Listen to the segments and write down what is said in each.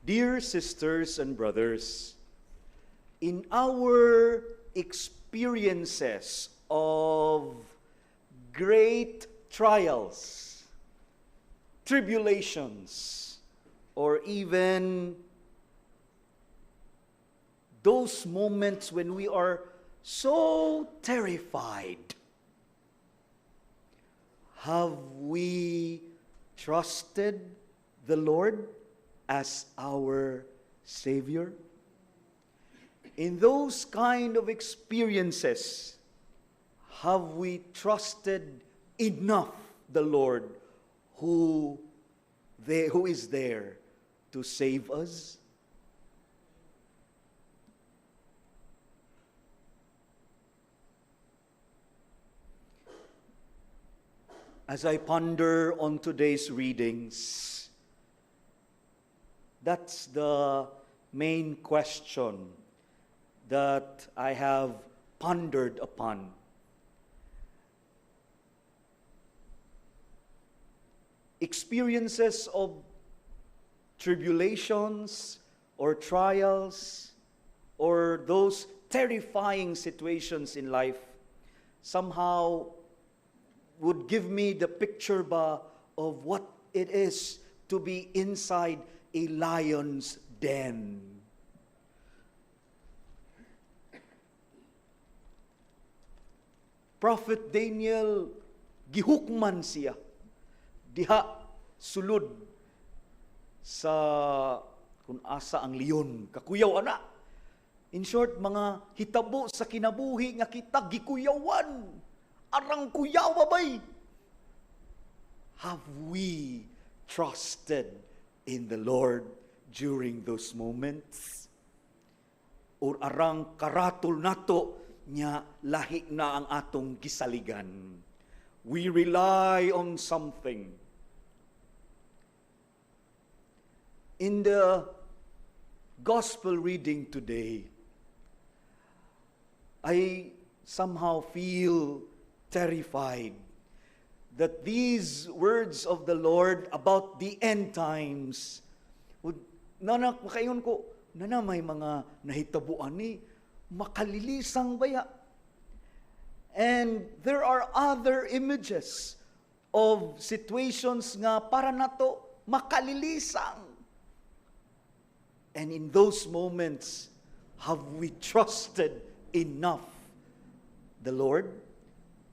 Dear sisters and brothers, in our experiences of great trials, tribulations, or even those moments when we are so terrified, have we trusted the Lord as our Savior? In those kind of experiences, have we trusted enough the Lord who is there to save us? As I ponder on today's readings, that's the main question that I have pondered upon. Experiences of tribulations or trials or those terrifying situations in life somehow would give me the picture of what it is to be inside a lion's den. Prophet Daniel, gihukman siya diha sulod sa kung asa ang leon, kakuyaw ana. In short, mga hitabo sa kinabuhi nga kita gikuyawan, arang kuyawa bay. Have we trusted in the Lord during those moments? Or arang karatol nato nya lahi na ang atong gisaligan? We rely on something. In the gospel reading today, I somehow feel terrified that these words of the Lord about the end times would makayon ko may mga nahitabuan ni makalilisang baya. And there are other images of situations nga para nato makalilisang. And in those moments, have we trusted enough the Lord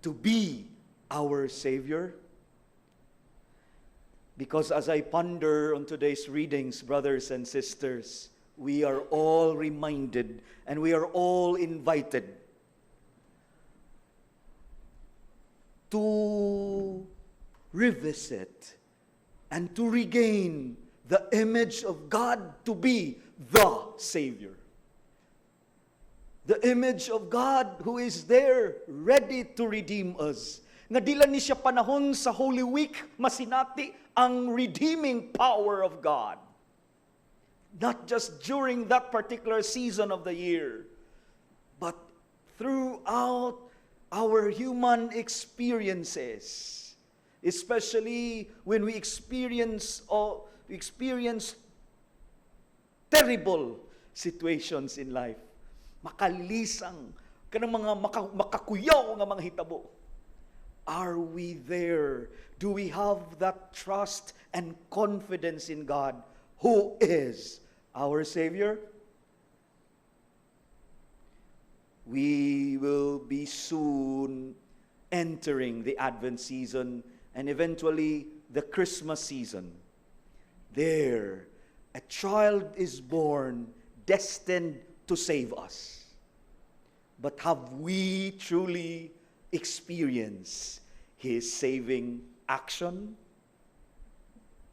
to be our Savior? Because as I ponder on today's readings, brothers and sisters, we are all reminded and we are all invited to revisit and to regain the image of God to be the Savior. The image of God who is there ready to redeem us. Nga dila ni siya panahon sa Holy Week masinati ang redeeming power of God. Not just during that particular season of the year, but throughout our human experiences, especially when we experience terrible situations in life. Makalisang, kanang mga makakuyaw nga mga hitabo. Are we there? Do we have that trust and confidence in God who is our Savior? We will be soon entering the Advent season and eventually the Christmas season. There, a child is born destined to save us. But have we truly experienced His saving action?